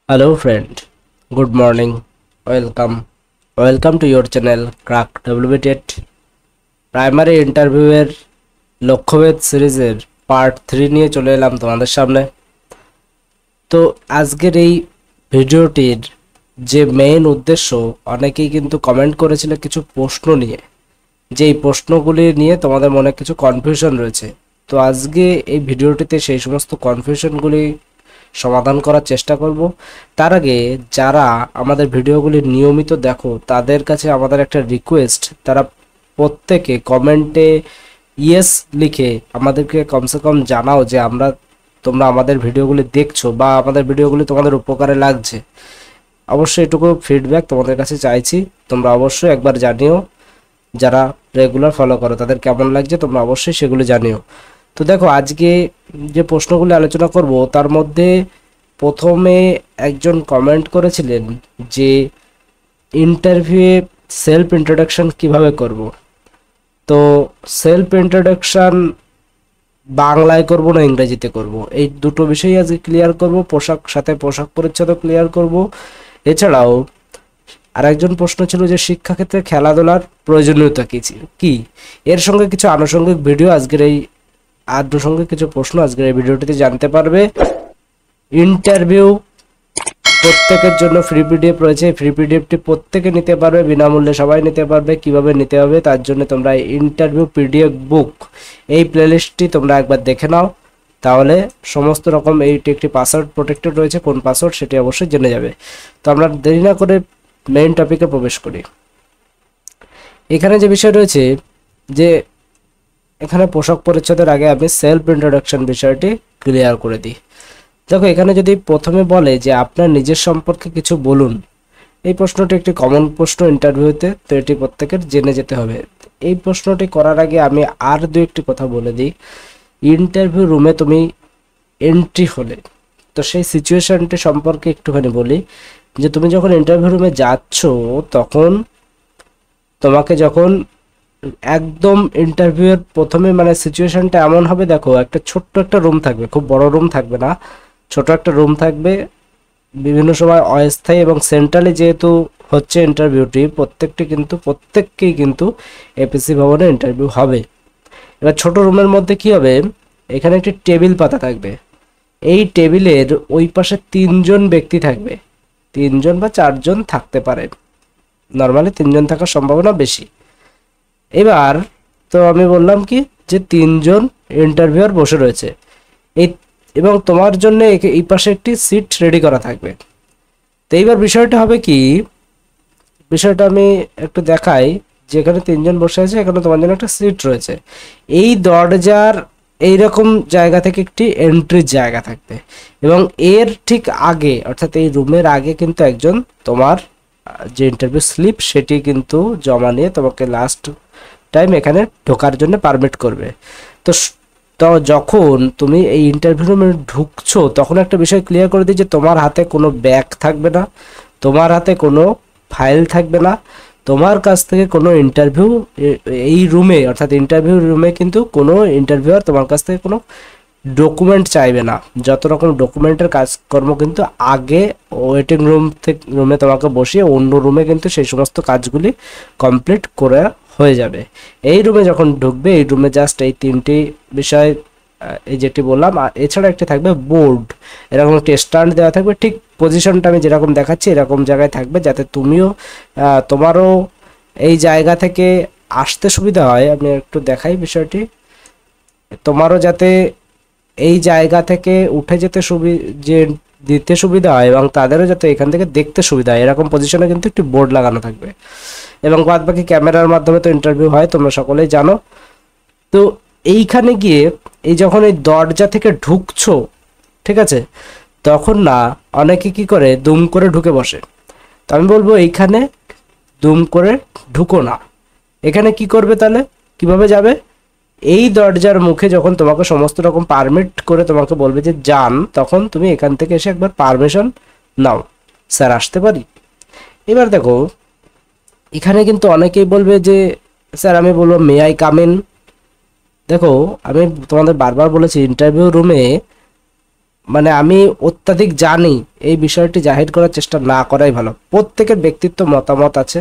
Hello friend, good morning, welcome to your channel Crack WBTET primary ইন্টারভিউয়ের লক্ষ্যভেদ সিরিজের part 3 নিয়ে চলে এলাম তোমাদের সামনে। তো আজকের এই ভিডিওটির যে মেইন উদ্দেশ্য, অনেকেই কিন্তু কমেন্ট করেছিল কিছু প্রশ্ন নিয়ে, যে এই প্রশ্নগুলি নিয়ে তোমাদের মনে কিছু কনফিউশন রয়েছে। তো আজকে এই ভিডিওটিতে সেই সমস্ত কনফিউশনগুলি সমাধান করার চেষ্টা করব। তার আগে যারা আমাদের ভিডিওগুলি নিয়মিত দেখো তাদের কাছে আমাদের একটা রিকোয়েস্ট, তারা প্রত্যেকে কমেন্টে ইয়েস লিখে আমাদেরকে কমসে কম জানাও যে তোমরা আমাদের ভিডিওগুলি দেখছো বা আমাদের ভিডিওগুলি তোমাদের উপকারে লাগছে। অবশ্যই এটুকু ফিডব্যাক তোমাদের কাছে চাইছি, তোমরা অবশ্যই একবার জানিও। যারা রেগুলার ফলো করো তাদের কেমন লাগছে তোমরা অবশ্যই সেগুলো জানিও। তো দেখো, আজকে যে প্রশ্নগুলি আলোচনা করব তার মধ্যে প্রথমে একজন কমেন্ট করেছিলেন যে ইন্টারভিউয়ে সেলফ ইন্ট্রোডাকশন কিভাবে করব। তো সেলফ ইন্ট্রোডাকশন বাংলায় করব না ইংরেজিতে করব, এই দুটো বিষয়ই আজকে ক্লিয়ার করব। পোশাক পরিচ্ছদ ক্লিয়ার করব। এছাড়াও আরেকজন প্রশ্ন ছিল যে শিক্ষাক্ষেত্রে খেলাধুলার প্রয়োজনীয়তা কি, এর সঙ্গে কিছু আনুষঙ্গিক ভিডিও আনুষঙ্গিক কিছু প্রশ্ন আজকের এই ভিডিওটিতে জানতে পারবে। ইন্টারভিউ প্রত্যেকের জন্য ফ্রি পিডিএফ রয়েছে, ফ্রি পিডিএফটি প্রত্যেকে নিতে পারবে, বিনামূল্যে সবাই নিতে পারবে। কিভাবে নিতে হবে তার জন্য তোমরা ইন্টারভিউ পিডিএফ বুক এই প্লেলিস্টটি তোমরা একবার দেখে নাও, তাহলে সমস্ত রকম এইটি একটি পাসওয়ার্ড প্রোটেক্টেড রয়েছে, কোন পাসওয়ার্ড সেটি অবশ্যই জেনে যাবে। তো আমরা দেরি না করে মেইন টপিকে প্রবেশ করি। এখানে যে বিষয় রয়েছে, যে এখানে পোশাক পরিচ্ছদের আগে আমি সেলফ ইন্ট্রোডাকশন বিষয়টি ক্লিয়ার করে দিই। দেখো, এখানে যদি প্রথমে বলে যে আপনার নিজের সম্পর্কে কিছু বলুন, এই প্রশ্নটি একটি কমন প্রশ্ন ইন্টারভিউতে, তো এটি প্রত্যেকের জেনে যেতে হবে। এই প্রশ্নটি করার আগে আমি আর দু একটি কথা বলে দিই। ইন্টারভিউ রুমে তুমি এন্ট্রি হলে, তো সেই সিচুয়েশনটি সম্পর্কে একটুখানি বলি। যে তুমি যখন ইন্টারভিউ রুমে যাচ্ছ, তখন তোমাকে যখন একদম ইন্টারভিউয়ের প্রথমে মানে সিচুয়েশনটা এমন হবে, দেখো একটা ছোট্ট একটা রুম থাকবে, খুব বড় রুম থাকবে না, ছোট একটা রুম থাকবে। বিভিন্ন সময় অস্থায়ী এবং সেন্ট্রালি যেহেতু হচ্ছে ইন্টারভিউটি, প্রত্যেককেই কিন্তু এপিসি ভবনে ইন্টারভিউ হবে। এবার ছোট রুমের মধ্যে কি হবে, এখানে একটি টেবিল পাতা থাকবে। এই টেবিলের ওই পাশে 3জন ব্যক্তি থাকবে, 3জন বা 4জন থাকতে পারে, নর্মালি 3জন থাকার সম্ভাবনা বেশি। এবার তো আমি বললাম কি যে 3জন ইন্টারভিউয়ার বসে রয়েছে এবং তোমার জন্য এই পাশে একটি সিট রেডি করা থাকবে। তো এইবার বিষয়টা হবে কি, বিষয়টা আমি একটু দেখাই। যেখানে 3জন বসে আছে, এখানে তোমার জন্য একটা সিট রয়েছে। এই দরজার এইরকম জায়গা থেকে একটি এন্ট্রির জায়গা থাকবে এবং এর ঠিক আগে, অর্থাৎ এই রুমের আগে কিন্তু একজন তোমার যে ইন্টারভিউ স্লিপ সেটি কিন্তু জমা নিয়ে তোমাকে লাস্ট টাইম এখানে ঢোকার জন্য পারমিট করবে। তো তো যখন তুমি এই ইন্টারভিউ রুমে ঢুকছো, তখন একটা বিষয় ক্লিয়ার করে দিই যে তোমার হাতে কোনো ব্যাগ থাকবে না, তোমার হাতে কোনো ফাইল থাকবে না, তোমার কাছ থেকে কোনো এই রুমে, অর্থাৎ ইন্টারভিউ রুমে কিন্তু কোনো ইন্টারভিউয়ার তোমার কাছ থেকে কোনো ডকুমেন্ট চাইবে না। যত রকম ডকুমেন্টের কাজকর্ম কিন্তু আগে ওয়েটিং রুমে তোমাকে বসিয়ে অন্য রুমে কিন্তু সেই সমস্ত কাজগুলি কমপ্লিট করে হয়ে যাবে। এই রুমে যখন ঢুকবে, এই রুমে জাস্ট এই 3টি বিষয়, এই যেটি বললাম, আর এছাড়া একটি থাকবে বোর্ড, এরকম একটি স্ট্যান্ড দেওয়া থাকবে। ঠিক পজিশনটা আমি যেরকম দেখাচ্ছি এরকম জায়গায় থাকবে, যাতে তোমারও এই জায়গা থেকে আসতে সুবিধা হয়। আমি একটু দেখাই বিষয়টি, তোমারও যাতে এই জায়গা থেকে উঠে দিতে সুবিধা হয় এবং তাদেরও যাতে এখান থেকে দেখতে সুবিধা হয়, এরকম পজিশনে কিন্তু একটি বোর্ড লাগানো থাকবে। এবং বাদ বাকি ক্যামেরার মাধ্যমে তো ইন্টারভিউ হয়, তোমরা সকলেই জানো। তো এইখানে গিয়ে যখন এই দরজা থেকে ঢুকছো, ঠিক আছে, তখন না অনেকে কি করে দুম করে ঢুকে বসে। তো আমি বলবো এইখানে দুম করে ঢুকো না। এখানে কি করবে তাহলে, কিভাবে যাবে, এই দরজার মুখে যখন তোমাকে সমস্ত রকম পারমিট করে তোমাকে বলবে যে যান, তখন তুমি এখান থেকে এসে একবার পারমিশন নাও, স্যার আসতে পারি। এবার দেখো, এখানে কিন্তু অনেকেই বলবে যে স্যার, আমি বলবো মে আই কাম ইন। দেখো, আমি তোমাদের বারবার বলেছি ইন্টারভিউ রুমে মানে আমি অত্যাধিক জানি এই বিষয়টি জাহির করার চেষ্টা না করাই ভালো। প্রত্যেকের ব্যক্তিত্ব মতামত আছে,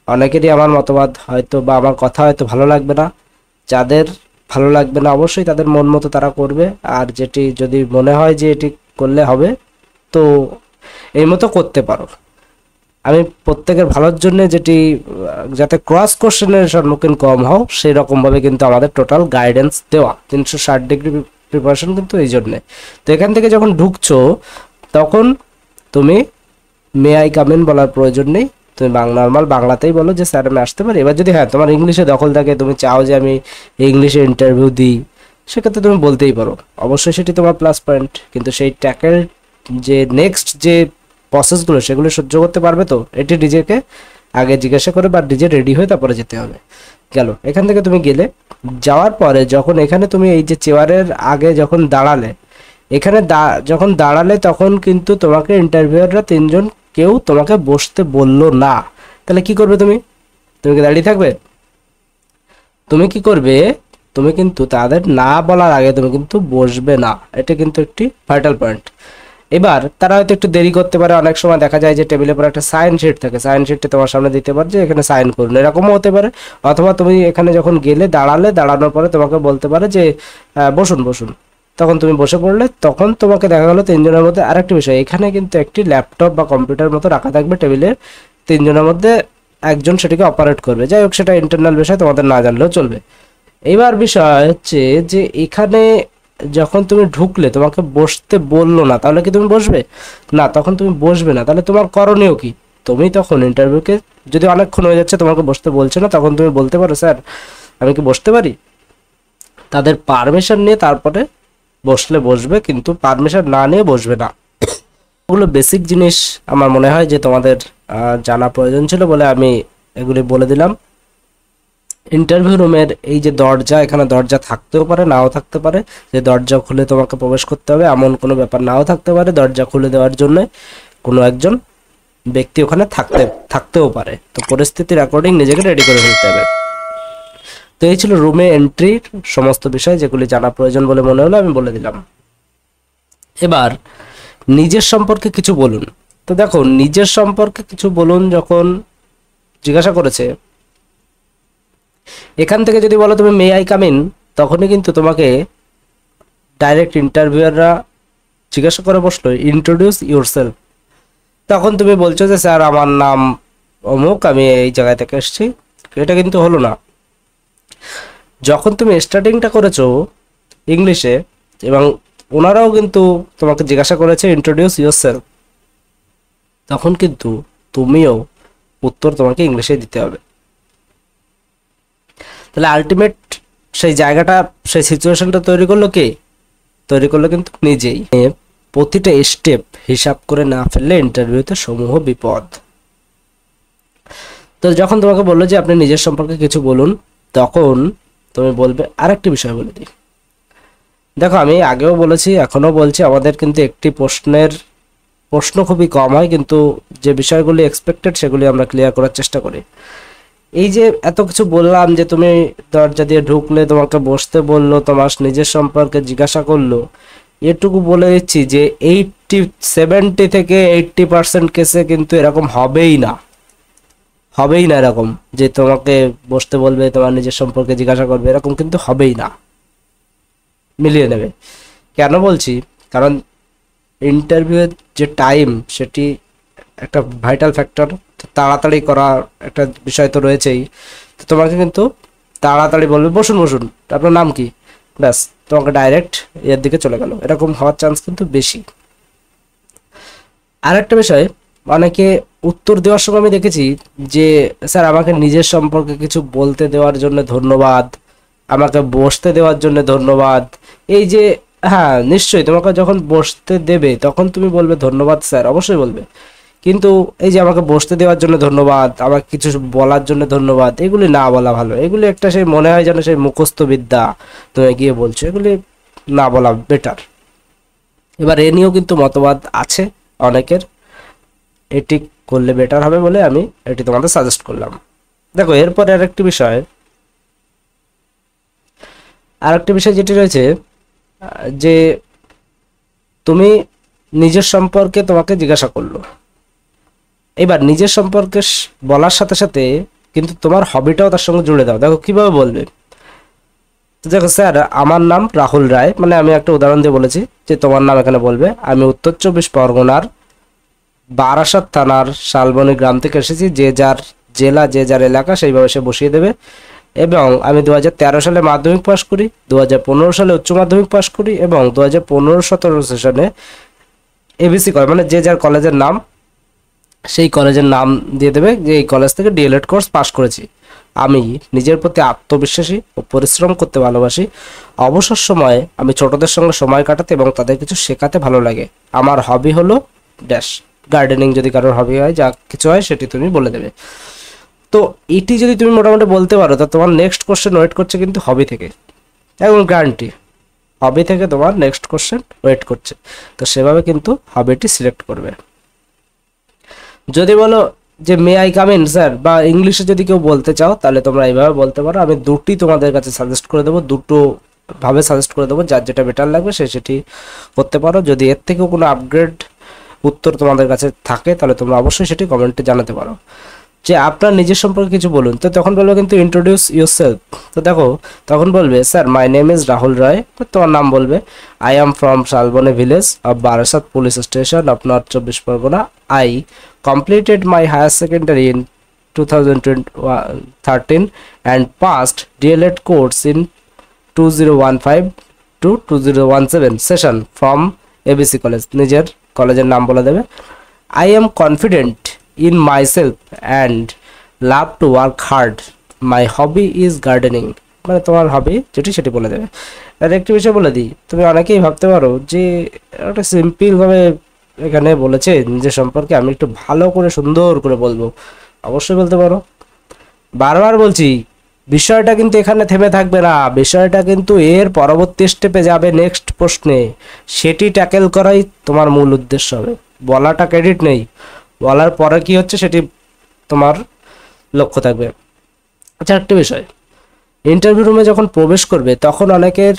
অনেকেরই আমার মতবাদ হয়তো বা আমার কথা হয়তো ভালো লাগবে না, যাদের ভালো লাগবে না অবশ্যই তাদের মন মতো তারা করবে, আর যেটি যদি মনে হয় যে এটি করলে হবে তো এই মতো করতে পারো। আমি প্রত্যেকের ভালোর জন্য যেটি যাতে ক্রস কোশ্চেনের সম্মুখীন কম হও সেই রকমভাবে কিন্তু আমাদের টোটাল গাইডেন্স দেওয়া 360 ডিগ্রি প্রিপারেশন কিন্তু এই জন্যে। তো এখান থেকে যখন ঢুকছো তখন তুমি মে আই কাম ইন বলার প্রয়োজন নেই, তুমি নর্মাল বাংলাতেই বলো যে স্যার আমি আসতে পারি। এবার যদি হ্যাঁ তোমার ইংলিশে দখল থাকে, তুমি চাও যে আমি ইংলিশে ইন্টারভিউ দিই, সেক্ষেত্রে তুমি বলতেই পারো, অবশ্যই সেটি তোমার প্লাস পয়েন্ট। কিন্তু সেই ট্যাকেল যে নেক্সট যে প্রসেসগুলো সেগুলো সহ্য করতে পারবে তো, এটি নিজেকে আগে জিজ্ঞাসা করে বা নিজে রেডি হয়ে তারপরে যেতে হবে। গেল, এখান থেকে তুমি গেলে, যাওয়ার পরে যখন এখানে তুমি এই যে চেয়ারের আগে যখন দাঁড়ালে, এখানে যখন দাঁড়ালে তখন কিন্তু তোমাকে ইন্টারভিউয়াররা তিনজন কেউ তোমাকে বসতে বললো না। তাহলে কি করবে তুমি? তুমি কি দাঁড়িয়ে থাকবে? তুমি কি করবে? তুমি কিন্তু তাদের না বলার আগে তুমি কিন্তু বসবে না, এটা কিন্তু একটি ভাইটাল পয়েন্ট। এবার তারা হয়তো একটু দেরি করতে পারে, অনেক সময় দেখা যায় যে টেবিলের পর একটা সাইন শিট থাকে, সাইন শিটটা তোমার সামনে দিতে পারে যে এখানে সাইন করুন, এরকমও হতে পারে। অথবা তুমি এখানে যখন গেলে দাঁড়ালে, দাঁড়ানোর পরে তোমাকে বলতে পারে যে বসুন বসুন, তখন তুমি বসে পড়লে, তখন তোমাকে দেখা গেলো তিনজনের মধ্যে। আরেকটি বিষয়, এখানে কিন্তু একটি ল্যাপটপ বা কম্পিউটার মতো রাখা থাকবে টেবিলের, তিনজনের মধ্যে একজন সেটিকে অপারেট করবে। যাই হোক, সেটা ইন্টারনাল বিষয়, তোমাদের না জানলেও চলবে। এবার বিষয় হচ্ছে যে এখানে যখন তুমি ঢুকলে তোমাকে বসতে বললো না, তাহলে কি তুমি বসবে? না, তখন তুমি বসবে না। তাহলে তোমার করণীয় কি? তুমি তখন ইন্টারভিউকে, যদি অনেকক্ষণ হয়ে যাচ্ছে তোমাকে বসতে বলছে না, তখন তুমি বলতে পারো স্যার আমি কি বসতে পারি? তাদের পারমিশন নিয়ে তারপরে বসলে বসবে, কিন্তু পারমিশন না নিয়ে বসবে না। ওগুলো বেসিক জিনিস আমার মনে হয় যে তোমাদের জানা প্রয়োজন ছিল বলে আমি এগুলি বলে দিলাম। ইন্টারভিউ রুমের এই যে দরজা, এখানে দরজা থাকতেও পারে নাও থাকতে পারে, যে দরজা খুলে তোমাকে প্রবেশ করতে হবে এমন কোনো ব্যাপার নাও থাকতে পারে, দরজা খুলে দেওয়ার জন্য কোনো একজন ব্যক্তি ওখানে থাকতেও পারে। তো পরিস্থিতির অ্যাকর্ডিং নিজেকে রেডি করে ফেলতে হবে। তো এই ছিল রুমে এন্ট্রির সমস্ত বিষয়, যেগুলি জানা প্রয়োজন বলে মনে হলো আমি বলে দিলাম। এবার নিজের সম্পর্কে কিছু বলুন। তো দেখো, নিজের সম্পর্কে কিছু বলুন যখন জিজ্ঞাসা করেছে, এখান থেকে যদি বলো তুমি মে আই কাম ইন, তখনই কিন্তু তোমাকে ডাইরেক্ট ইন্টারভিউয়াররা জিজ্ঞাসা করে বসলো ইন্ট্রোডিউস ইউরসেলফ। তখন তুমি বলছো যে স্যার আমার নাম অমুক, আমি এই জায়গা থেকে এসেছি। এটা কিন্তু হলো না। যখন তুমি স্টার্টিংটা করেছো ইংলিশে, এবং ওনারাও কিন্তু তোমাকে জিজ্ঞাসা করেছে ইন্ট্রোডিউস ইউরসেলফ, তখন কিন্তু তুমিও উত্তর তোমাকে ইংলিশে দিতে হবে। তাহলে আলটিমেট সেই জায়গাটা, সেই সিচুয়েশনটা তৈরি করলো কে? তৈরি করলো কিন্তু নিজেই। প্রতিটা স্টেপ হিসাব করে না ফেললে ইন্টারভিউতে সমূহ বিপদ। তো যখন তোমাকে বললো যে আপনি নিজের সম্পর্কে কিছু বলুন, তখন তুমি বলবে, আরেকটি বিষয় বলে দিই। দেখো, আমি আগেও বলেছি এখনো বলছি, আমাদের কিন্তু একটি প্রশ্ন খুবই কম হয়, কিন্তু যে বিষয়গুলি এক্সপেক্টেড সেগুলি আমরা ক্লিয়ার করার চেষ্টা করি। এই যে এত কিছু বললাম যে তুমি দরজা দিয়ে ঢুকলে তোমাকে বসতে বললো, তোমার নিজের সম্পর্কে জিজ্ঞাসা করলো, এটুকু বলে দিচ্ছি যে 70 থেকে 80% কেসে কিন্তু এরকম হবেই না। হবেই না এরকম যে তোমাকে বসতে বলবে, তোমার নিজের সম্পর্কে জিজ্ঞাসা করবে, এরকম কিন্তু হবেই না। মিলিয়ে নেবে। কেন বলছি? কারণ ইন্টারভিউয়ের যে টাইম, সেটি একটা ভাইটাল ফ্যাক্টর। তাড়াতাড়ি করার একটা বিষয় তো রয়েছেই। তো তোমাকে কিন্তু তাড়াতাড়ি বলবে বসুন বসুন, আপনার নাম কি, ব্যাস তোমাকে ডাইরেক্ট এর দিকে চলে গেল, এরকম হওয়ার চান্স কিন্তু বেশি। আর একটা বিষয়, অনেকে উত্তর দেওয়ার সময় আমি দেখেছি যে স্যার আমাকে নিজের সম্পর্কে কিছু বলতে দেওয়ার জন্য ধন্যবাদ, আমাকে বসতে দেওয়ার জন্য ধন্যবাদ। এই যে, হ্যাঁ নিশ্চয়ই, তোমাকে যখন বসতে দেবে তখন তুমি বলবে ধন্যবাদ স্যার, অবশ্যই বলবে। কিন্তু এই যে আমাকে বসতে দেওয়ার জন্য ধন্যবাদ, আমাকে কিছু বলার জন্য ধন্যবাদ, এগুলি না বলা ভালো। এগুলি একটা সেই মনে হয় যেন সেই মুখস্থ বিদ্যা তুমি গিয়ে বলছো, এগুলি না বলা বেটার। এবার এ নিয়েও কিন্তু মতবাদ আছে অনেকের, এটি করলে বেটার হবে বলে আমি এটি তোমাদের সাজেস্ট করলাম। দেখো, এরপরে আরেকটি বিষয় যেটি রয়েছে, যে তুমি নিজের সম্পর্কে তোমাকে জিজ্ঞাসা করলো, এবার নিজের সম্পর্কে বলার সাথে সাথে কিন্তু তোমার হবিটাও তার সঙ্গে জুড়ে দাও। দেখো কিভাবে বলবে। তো দেখো স্যার আমার নাম রাহুল রায়, মানে আমি একটা উদাহরণ দিয়ে বলেছি যে তোমার নাম এখানে বলবে, আমি উত্তর 24 পরগনার বারাসাত থানার শালবনী গ্রাম থেকে এসেছি, যে যার জেলা যে যার এলাকা সেইভাবে সে বসিয়ে দেবে। এবং আমি 2013 সালে মাধ্যমিক পাশ করি, 2015 সালে উচ্চ মাধ্যমিক পাশ করি এবং 2015-17 সেশনে এবিসি করে, মানে যে যার কলেজের নাম সেই কলেজের নাম দিয়ে দেবে যে এই কলেজ থেকে ডিএলএড কোর্স পাশ করেছি। আমি নিজের প্রতি আত্মবিশ্বাসী ও পরিশ্রম করতে ভালোবাসি। অবসর সময়ে আমি ছোটদের সঙ্গে সময় কাটাতে এবং তাদের কিছু শেখাতে ভালো লাগে। আমার হবি হলো ড্যাশ গার্ডেনিং, যদি কারোর হবি হয়, যা কিছু হয় সেটি তুমি বলে দেবে। তো এটি যদি তুমি মোটামুটি বলতে পারো, তা তোমার নেক্সট কোশ্চেন ওয়েট করছে কিন্তু হবি থেকে, এবং গ্যারান্টি হবি থেকে তোমার নেক্সট কোশ্চেন ওয়েট করছে। তো সেভাবে কিন্তু হবিটি সিলেক্ট করবে। যদি বলো যে may I come in sir, বা ইংলিশে যদি কেউ বলতে চাও তাহলে তোমরা এইভাবে বলতে পারো। আমি দুটি তোমাদের কাছে সাজেস্ট করে দেবো, দুটো ভাবে সাজেস্ট করে দেবো, যার যেটা বেটার লাগবে সে সেটি করতে পারো। যদি এর থেকেও কোনো আপগ্রেড উত্তর তোমাদের কাছে থাকে তাহলে তোমরা অবশ্যই সেটি কমেন্টে জানাতে পারো যে আপনার নিজের সম্পর্কে কিছু বলুন। তো তখন বলবে কিন্তু ইন্ট্রোডিউস ইউরসেলফ। তো দেখো তখন বলবে sir my name is Rahul Roy, তোমার নাম বলবে। I am from Shalboni village of Barasat police station of north 24 Parganas. I completed my higher secondary in 2013 and passed DLED course in 2015 to 2017 session from ABC College। নিজের কলেজের নাম বলে দেবে। I am confident in myself and love to work hard. My hobby is gardening। মানে তোমার হবি যেটি সেটি বলে দেবে। আর একটি বিষয় বলে দিই, তুমি অনেকেই ভাবতে পারো যে একটা সিম্পলভাবে এখানে বলেছে নিজের সম্পর্কে, আমি একটু ভালো করে সুন্দর করে বলবো। অবশ্যই বলতে পারো। বারবার বলছি বিষয়টা কিন্তু এখানে থেমে থাকবে না, বিষয়টা কিন্তু এর পরবর্তী স্টেপে যাবে, নেক্সট প্রশ্নে সেটি ট্যাকেল করাই তোমার মূল উদ্দেশ্য হবে। বলাটা ক্রেডিট নেই, বলার পরে কি হচ্ছে সেটি তোমার লক্ষ্য থাকবে। আচ্ছা একটা বিষয়, ইন্টারভিউ রুমে যখন প্রবেশ করবে তখন অনেকের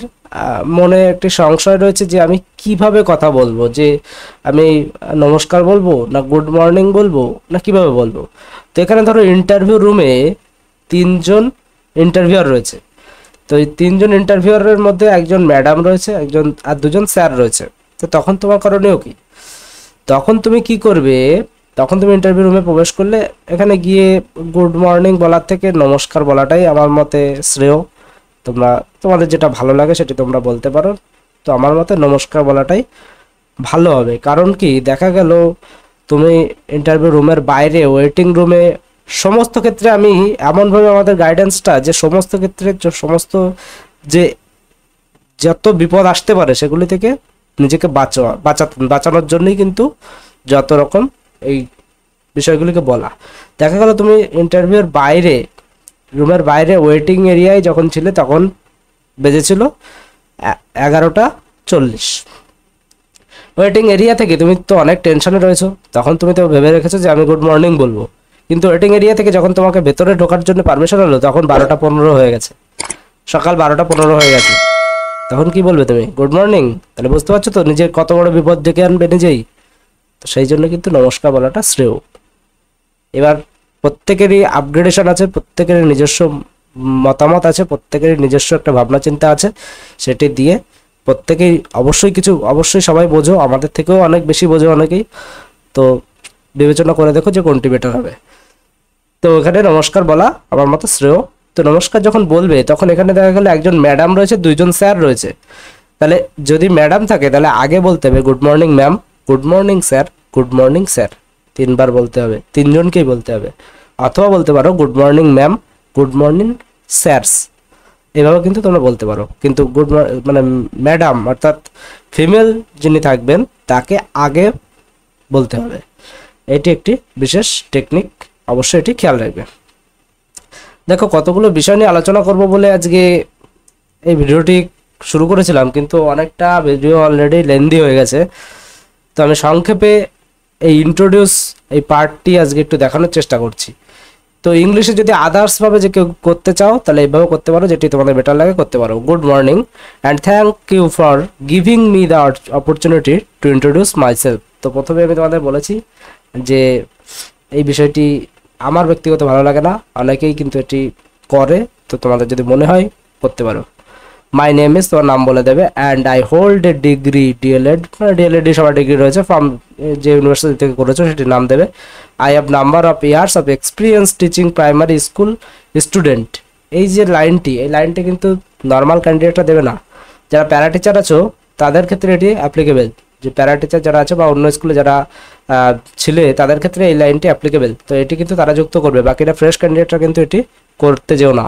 মনে একটি সংশয় রয়েছে যে আমি কিভাবে কথা বলবো, যে আমি নমস্কার বলবো না গুড মর্নিং বলবো না কিভাবে বলবো। তো এখানে ধরো ইন্টারভিউ রুমে 3জন ইন্টারভিউয়ার রয়েছে। তো এই 3জন ইন্টারভিউয়ারের মধ্যে একজন ম্যাডাম রয়েছে, একজন আর 2জন স্যার রয়েছে। তো তখন তোমার করণীয় কি? তখন তুমি কি করবে, তখন তুমি ইন্টারভিউ রুমে প্রবেশ করলে এখানে গিয়ে গুড মর্নিং বলার থেকে নমস্কার বলাটাই আমার মতে শ্রেয়। তোমরা তোমাদের যেটা ভালো লাগে সেটি তোমরা বলতে পারো। তো আমার মতে নমস্কার বলাটাই ভালো হবে। কারণ কি দেখা গেল তুমি ইন্টারভিউ রুমের বাইরে ওয়েটিং রুমে, সমস্ত ক্ষেত্রে আমি এমনভাবে আমাদের গাইডেন্সটা যে সমস্ত ক্ষেত্রে সমস্ত যে যত বিপদ আসতে পারে সেগুলি থেকে নিজেকে বাঁচানোর জন্যই কিন্তু যত রকম এই বিষয়গুলিকে বলা। দেখা গেল তুমি ইন্টারভিউর বাইরে, রুমের বাইরে ওয়েটিং এরিয়ায় যখন ছিলে তখন বেজেছিল 11:40। ওয়েটিং এরিয়া থেকে তুমি তো অনেক টেনশনে রয়েছো, তখন তুমি তো ভেবে রেখেছো যে আমি গুড মর্নিং বলবো, কিন্তু ওয়েটিং এরিয়া থেকে যখন তোমাকে ভেতরে ঢোকার জন্য পারমিশন হলো তখন 12:15 হয়ে গেছে, সকাল 12:15 হয়ে গেছে। তখন কি বলবে তুমি? Good morning. তাহলে বুঝতে পারছো তো নিজের কত বড় বিপদ ডেকে আনবে নিজেই। তো সেই জন্য কিন্তু নমস্কার বলাটা শ্রেয়। এবার প্রত্যেকেরই আপগ্রেডেশন আছে, প্রত্যেকেরই নিজস্ব মতামত আছে, প্রত্যেকেরই নিজস্ব একটা ভাবনা চিন্তা আছে, সেটি দিয়ে প্রত্যেকেই অবশ্যই সবাই বোঝো, আমাদের থেকেও অনেক বেশি বোঝো অনেকেই। তো বিবেচনা করে দেখো যে কোনটি বেটার হবে। তো এখানে নমস্কার বলা আমার মতো শ্রেয়। তো নমস্কার যখন বলবে তখন এখানে দেখা গেলে একজন ম্যাডাম রয়েছে, 2জন স্যার রয়েছে। তাহলে যদি ম্যাডাম থাকে তাহলে আগে বলতে হবে good morning ma'am, good morning sir, good morning sir, 3বার বলতে হবে, 3জনকেই বলতে হবে। অথবা বলতে পারো good morning ma'am, good morning sirs, এভাবে কিন্তু তোমরা বলতে পারো। কিন্তু মানে ম্যাডাম অর্থাৎ ফিমেল যিনি থাকবেন তাকে আগে বলতে হবে। এটি একটি বিশেষ টেকনিক, অবশ্যই এটি খেয়াল রাখবে। দেখো কতগুলো বিষয় নিয়ে আলোচনা করব বলে আজকে এই ভিডিওটি শুরু করেছিলাম, কিন্তু অনেকটা ভিডিও অলরেডি লেন্দি হয়ে গেছে। তো আমি সংক্ষেপে এই ইন্ট্রোডিউস এই পার্টটি আজকে একটু দেখানোর চেষ্টা করছি। তো ইংলিশে যদি আদার্স ভাবে যে কেউ করতে চাও তাহলে এইভাবে করতে পারো, যেটি তোমাদের বেটার লাগে করতে পারো। Good morning and thank you for giving me the opportunity to introduce myself. তো প্রথমে আমি তোমাদের বলেছি যে এই বিষয়টি আমার ব্যক্তিগত ভালো লাগে না, অনেকেই কিন্তু এটি করে, তো তোমাদের যদি মনে হয় করতে পারো। মাই নেম ইজ, তোমার নাম বলে দেবে, and I hold a degree DElEd, ডিএলএডি সবার ডিগ্রি রয়েছে, ফ্রম যে ইউনিভার্সিটি থেকে করেছো সেটির নাম দেবে। I have number of years of experience teaching primary school student. এই যে লাইনটি, এই লাইনটি কিন্তু নর্মাল ক্যান্ডিডেটরা দেবে না। যারা প্যারা টিচার আছো তাদের ক্ষেত্রে এটি অ্যাপ্লিকেবল, যে প্যারা টিচার যারা আছে বা অন্য স্কুলে যারা ছিলে তাদের ক্ষেত্রে এই লাইনটি অ্যাপ্লিকেবল। তো এটি কিন্তু তারা যুক্ত করবে, বাকিরা ফ্রেশ ক্যান্ডিডেটরা কিন্তু এটি করতে যেও না।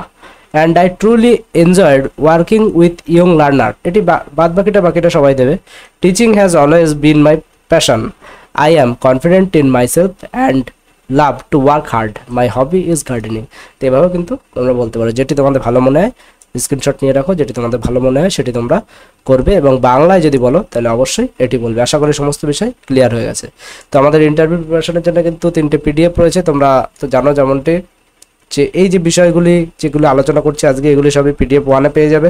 And I truly enjoyed working with young learner, এটি বাকিটা সবাই দেবে। Teaching has always been my passion, I am confident in myself and love to work hard, my hobby is gardening. তো এভাবেও কিন্তু তোমরা বলতে পারো, যেটি তোমাদের ভালো মনে হয় স্ক্রিনশট নিয়ে রাখো, যেটি তোমাদের ভালো মনে হয় সেটি তোমরা করবে। এবং বাংলায় যদি বলো তাহলে অবশ্যই এটি বলবে। আশা করি সমস্ত বিষয় ক্লিয়ার হয়ে গেছে। তো আমাদের ইন্টারভিউ প্রিপারেশনের জন্য কিন্তু 3টে পিডিএফ রয়েছে, তোমরা তো জানো যেমনটি যে এই যে বিষয়গুলি যেগুলো আলোচনা করছি আজকে এগুলি সবই পিডিএফ 1-এ পেয়ে যাবে।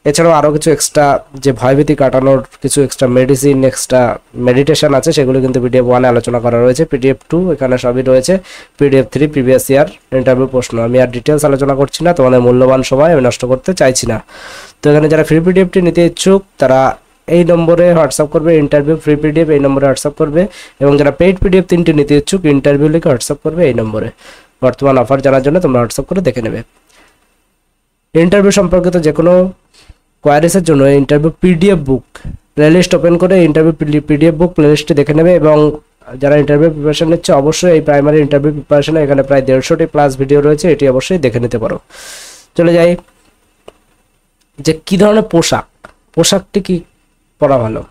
এছাড়াও আরও কিছু এক্সট্রা যে ভয়ভীতি কাটানোর কিছু এক্সট্রা মেডিসিন, এক্সট্রা মেডিটেশন আছে সেগুলো কিন্তু পিডিএফ 1-এ আলোচনা করা রয়েছে। পিডিএফ 2 এখানে সবই রয়েছে। পিডিএফ 3 প্রিভিয়াস ইয়ার ইন্টারভিউ প্রশ্ন। আমি আর ডিটেলস আলোচনা করছি না, তোমাদের মূল্যবান সময় আমি নষ্ট করতে চাইছি না। তো এখানে যারা ফ্রি পিডিএফটি নিতে ইচ্ছুক তারা এই নম্বরে হোয়াটসঅ্যাপ করবে, ইন্টারভিউ ফ্রি পিডিএফ এই নম্বরে হোয়াটসঅ্যাপ করবে। এবং যারা পেইড পিডিএফ 3টি নিতে ইচ্ছুক ইন্টারভিউ লিখে হোয়াটসঅ্যাপ করবে এই নম্বরে। বর্তমান অফার জানার জন্য তোমরা হোয়াটসঅ্যাপ করে দেখে নেবে। ইন্টারভিউ সম্পর্কিত যে কোনো কোয়ারিজের জন্য ইন্টারভিউ পিডিএফ বুক প্লেলিস্ট ওপেন করে ইন্টারভিউ পিডিএফ বুক প্লেলিস্টটি দেখে নেবে। এবং যারা ইন্টারভিউ প্রিপারেশন নিচ্ছে অবশ্যই এই প্রাইমারি ইন্টারভিউ প্রিপারেশনে এখানে প্রায় 150টি প্লাস ভিডিও রয়েছে, এটি অবশ্যই দেখে নিতে পারো। চলে যাই যে কী ধরনের পোশাকটি কি পরা ভালো।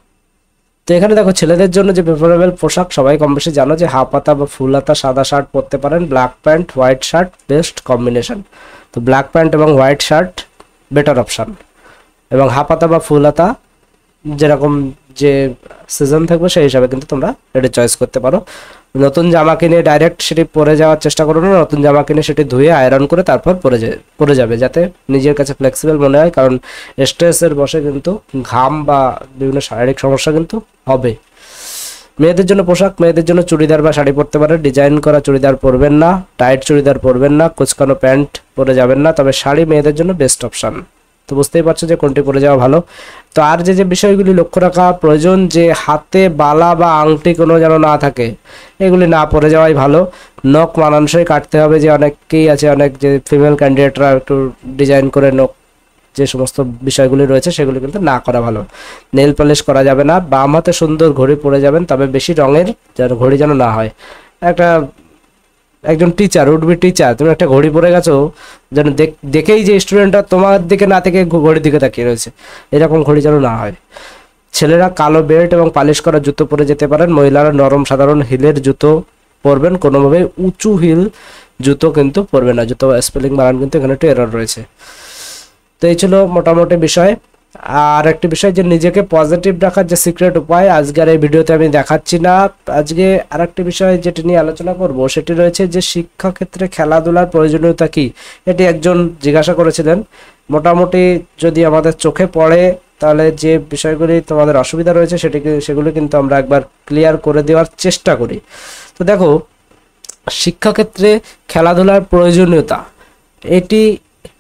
তো এখানে দেখো ছেলেদের জন্য যে প্রেফারেবল পোশাক সবাই কম বেশি জানো, যে হাফ হাতা বা ফুল হাতা সাদা শার্ট পরতে পারেন, black pant white shirt best combination. তো ব্ল্যাক প্যান্ট এবং হোয়াইট শার্ট বেটার অপশান। এবং হাফ হাতা বা ফুল হাতা যেরকম যে সিজন থাকবে সেই হিসাবে কিন্তু তোমরা এটা চয়েস করতে পারো। নতুন জামা কিনে ডাইরেক্ট সেটি পরে যাওয়ার চেষ্টা করো না, নতুন জামা কিনে সেটি ধুয়ে আয়রন করে তারপর পরে যাবে, যাতে নিজের কাছে ফ্লেক্সিবল মনে হয়। কারণ স্ট্রেসের বসে কিন্তু ঘাম বা বিভিন্ন শারীরিক সমস্যা কিন্তু হবে। মেয়েদের জন্য পোশাক, মেয়েদের জন্য চুড়িদার বা শাড়ি পরতে পারে, ডিজাইন করা চুড়িদার পরবেন না, টাইট চুড়িদার পরবেন না, কুচকানো প্যান্ট পরে যাবেন না, তবে শাড়ি মেয়েদের জন্য বেস্ট অপশান। তো বুঝতেই পারছো যে কোনটি পরে যাওয়া ভালো। তো আর যে বিষয়গুলি লক্ষ্য রাখা প্রয়োজন, যে হাতে বালা বা আংটি কোনো যেন না থাকে, এগুলি না পরে যাওয়াই ভালো। নখ মানানসই কাটতে হবে, যে অনেকেই আছে অনেক যে ফিমেল ক্যান্ডিডেটরা একটু ডিজাইন করে নখ যে সমস্ত বিষয়গুলি রয়েছে সেগুলি কিন্তু না করা ভালো। নেল পলিশ করা যাবে না। বাম হাতে সুন্দর ঘড়ি পরে যাবেন, তবে বেশি রঙের যেন ঘড়ি যেন না হয়। একজন টিচার উঠবি টিচার, তুমি একটা ঘড়ি পরে গেছো যেন দেখেই যে স্টুডেন্টরা তোমার দিকে না থেকে ঘড়ির দিকে তাকিয়ে রয়েছে, এরকম ঘড়ি যেন না হয়। ছেলেরা কালো বেল্ট এবং পালিশ করা জুতো পরে যেতে পারেন, মহিলারা নরম সাধারণ হিলের জুতো পরবেন, কোনোভাবে উঁচু হিল জুতো কিন্তু পরবে না। জুতো স্পেলিং বানান কিন্তু এখানে একটু এরর রয়েছে। তো এই ছিল মোটামুটি বিষয়। আর একটি বিষয় যে নিজেকে পজিটিভ রাখার যে সিক্রেট উপায় আজকের এই ভিডিওতে আমি দেখাচ্ছি না। আজকে আরেকটি বিষয় যেটি নিয়ে আলোচনা করব সেটি রয়েছে যে শিক্ষাক্ষেত্রে খেলাধুলার প্রয়োজনীয়তা কি, এটি একজন জিজ্ঞাসা করেছিলেন। মোটামুটি যদি আমাদের চোখে পড়ে তাহলে যে বিষয়গুলি তোমাদের অসুবিধা রয়েছে সেগুলো কিন্তু আমরা একবার ক্লিয়ার করে দেওয়ার চেষ্টা করি। তো দেখো, শিক্ষাক্ষেত্রে খেলাধুলার প্রয়োজনীয়তা এটি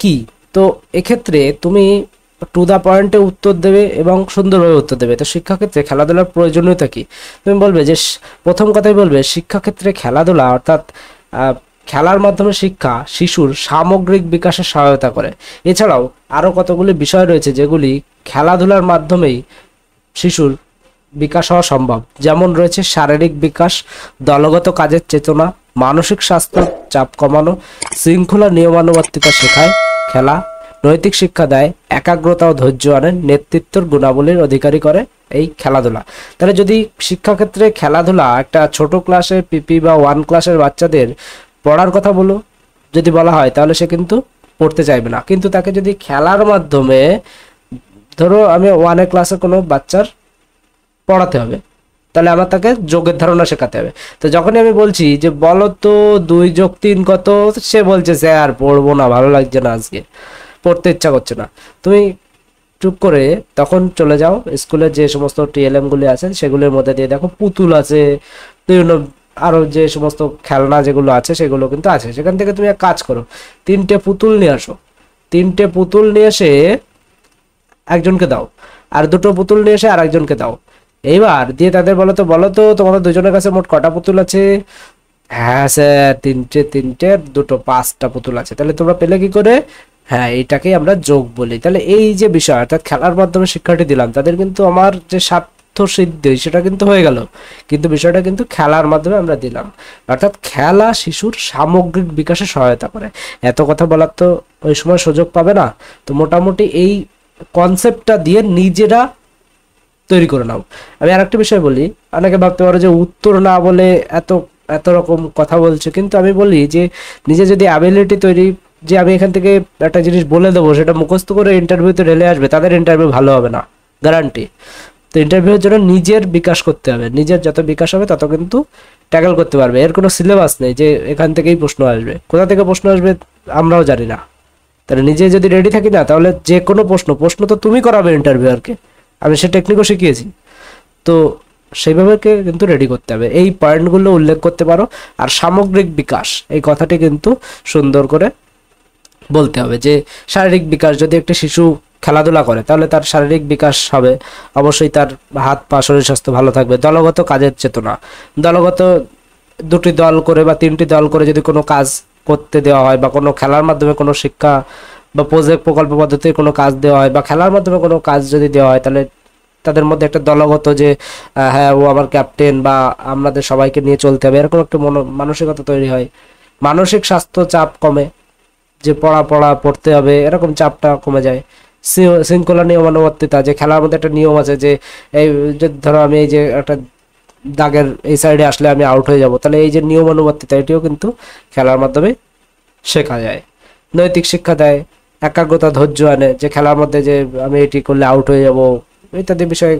কি। তো এক্ষেত্রে তুমি টু দ্য পয়েন্টে উত্তর দেবে এবং সুন্দরভাবে উত্তর দেবে। তো শিক্ষাক্ষেত্রে খেলাধুলার প্রয়োজনীয়তা কি, তুমি বলবে যে প্রথম কথাই বলবে শিক্ষাক্ষেত্রে খেলাধুলা অর্থাৎ খেলার মাধ্যমে শিক্ষা শিশুর সামগ্রিক বিকাশে সহায়তা করে। এছাড়াও আরও কতগুলি বিষয় রয়েছে যেগুলি খেলাধুলার মাধ্যমেই শিশুর বিকাশ হওয়া সম্ভব। যেমন রয়েছে শারীরিক বিকাশ, দলগত কাজের চেতনা, মানসিক স্বাস্থ্য, চাপ কমানো, শৃঙ্খলা নিয়মানুবর্তিতা শেখায় খেলা, নৈতিক শিক্ষা দেয়, একাগ্রতা ও ধৈর্য আনে, নেতৃত্বের গুণাবলীর অধিকারী করে এই খেলাধুলা। তাহলে যদি শিক্ষাক্ষেত্রে খেলাধুলা একটা ছোট ক্লাসে পিপি বা 1 ক্লাসের বাচ্চাদের পড়ার কথা যদি বলা হয় তাহলে সে কিন্তু পড়তে চাইবে না। কিন্তু তাকে যদি খেলার মাধ্যমে, ধরো আমি 1 ক্লাসে কোনো বাচ্চার পড়াতে হবে, তাহলে আমার তাকে যোগের ধারণা শেখাতে হবে। তো যখনই আমি বলছি যে বলো তো 2 যোগ 3 কত, সে বলছে স্যার পড়বো না, ভালো লাগছে না, আজকে পড়তে ইচ্ছা করছে না। তুমি চুপ করে তখন চলে যাও স্কুলের যে সমস্ত টিএলএম গুলি আছে সেগুলোর মধ্যে দিয়ে দেখো পুতুল আছে, বিভিন্ন আরো যে সমস্ত খেলনা যেগুলো আছে সেগুলো কিন্তু আছে। সেখান থেকে তুমি এক কাজ করো, 3টে পুতুল নিয়ে আসো, 3টে পুতুল নিয়ে এসে একজনকে দাও, আর 2টো পুতুল নিয়ে এসে আর একজনকে দাও। এইবার দিয়ে তাদের বলো তো তোমাদের দুজনের কাছে মোট কটা পুতুল আছে? হ্যাঁ স্যার 3টে 2টো 5টা পুতুল আছে। তাহলে তোমরা পেলে কি করে? হ্যাঁ, এইটাকেই আমরা যোগ বলি। তাহলে এই যে বিষয় অর্থাৎ খেলার মাধ্যমে শিক্ষাটি দিলাম, তাদের কিন্তু আমার যে স্বার্থ সিদ্ধি সেটা কিন্তু হয়ে গেল, কিন্তু বিষয়টা কিন্তু খেলার মাধ্যমে আমরা দিলাম। অর্থাৎ খেলা শিশুর সামগ্রিক বিকাশে সহায়তা করে। এত কথা বলার তো ওই সময় সুযোগ পাবে না, তো মোটামুটি এই কনসেপ্টটা দিয়ে নিজেরা তৈরি করে নাও। আমি আরেকটা বিষয় বলি, অনেকে ভাবতে পারো যে উত্তর না বলে এত এত রকম কথা বলছে, কিন্তু আমি বলি যে নিজে যদি অ্যাবিলিটি তৈরি, যে আমি এখান থেকে একটা জিনিস বলে দেবো সেটা মুখস্থ করে ইন্টারভিউতে ঢেলে আসবে, তাদের ইন্টারভিউ ভালো হবে না, গ্যারান্টি। তো ইন্টারভিউর জন্য নিজের বিকাশ করতে হবে, নিজের যত বিকাশ হবে তত কিন্তু ট্যাকল করতে পারবে। এর কোনো সিলেবাস নেই যে এখান থেকেই প্রশ্ন আসবে, কোথা থেকে প্রশ্ন আসবে আমরাও জানি না। তাহলে নিজে যদি রেডি থাকি না, তাহলে যে কোনো প্রশ্ন তো তুমি করাবে ইন্টারভিউয়ারকে, আমি সে টেকনিকও শিখিয়েছি। তো সেইভাবে কিন্তু রেডি করতে হবে, এই পয়েন্টগুলো উল্লেখ করতে পারো। আর সামগ্রিক বিকাশ এই কথাটি কিন্তু সুন্দর করে বলতে হবে, যে শারীরিক বিকাশ, যদি একটি শিশু খেলাধুলা করে তাহলে তার শারীরিক বিকাশ হবে, অবশ্যই তার হাত পা শরীর স্বাস্থ্য ভালো থাকবে। দলগত কাজের চেতনা, দলগত 2টি দল করে বা 3টি দল করে যদি কোনো কাজ করতে দেওয়া হয়, বা কোনো খেলার মাধ্যমে কোনো শিক্ষা বা প্রজেক্ট প্রকল্প পদ্ধতির কোনো কাজ দেওয়া হয়, বা খেলার মাধ্যমে কোনো কাজ যদি দেওয়া হয়, তাহলে তাদের মধ্যে একটা দলগত যে হ্যাঁ ও আমার ক্যাপ্টেন বা আমাদের সবাইকে নিয়ে চলতে হবে, এরকম একটা মানসিকতা তৈরি হয়। মানসিক স্বাস্থ্য চাপ কমে, যে পড়তে হবে এরকম চাপটা কমে যায়। শৃঙ্খলা নিয়মানুবর্তিতা, যে খেলার মধ্যে একটা নিয়ম আছে যে এই যে ধরো আমি এই যে একটা দাগের এই সাইডে আসলে আমি আউট হয়ে যাব, তাহলে এই যে নিয়মানুবর্তিতা এটিও কিন্তু খেলার মাধ্যমে শেখা যায়। নৈতিক শিক্ষা দেয়, একাগ্রতা ধৈর্য আনে, যে খেলার মধ্যে যে আমি এটি করলে আউট হয়ে যাব ইত্যাদি বিষয়ে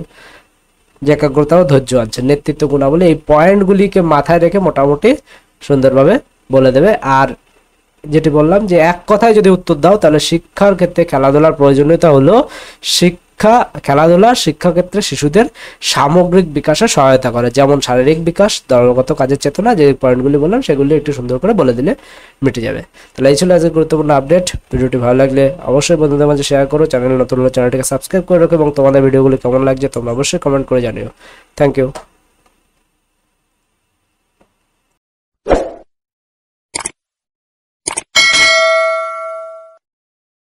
যে একাগ্রতা ও ধৈর্য আনছে। নেতৃত্ব গুণাবলী, এই পয়েন্টগুলিকে মাথায় রেখে মোটামুটি সুন্দরভাবে বলে দেবে। আর যেটি বললাম যে এক কথায় যদি উত্তর দাও, তাহলে শিক্ষার ক্ষেত্রে খেলাধুলার প্রয়োজনীয়তা হলো খেলাধুলা শিক্ষা ক্ষেত্রে শিশুদের সামগ্রিক বিকাশে সহায়তা করে, যেমন শারীরিক বিকাশ, দলগত কাজের চেতনা, যে পয়েন্টগুলি বললাম সেগুলি একটু সুন্দর করে বলে দিলে মিটে যাবে। তাহলে এই ছিল আজকের গুরুত্বপূর্ণ আপডেট। ভিডিওটি ভালো লাগলে অবশ্যই বন্ধুদের মাঝে শেয়ার করো, চ্যানেল নতুন হলে চ্যানেলটিকে সাবস্ক্রাইব করে রাখো, এবং তোমাদের ভিডিওগুলি কেমন লাগছে তোমরা অবশ্যই কমেন্ট করে জানিও। Thank you.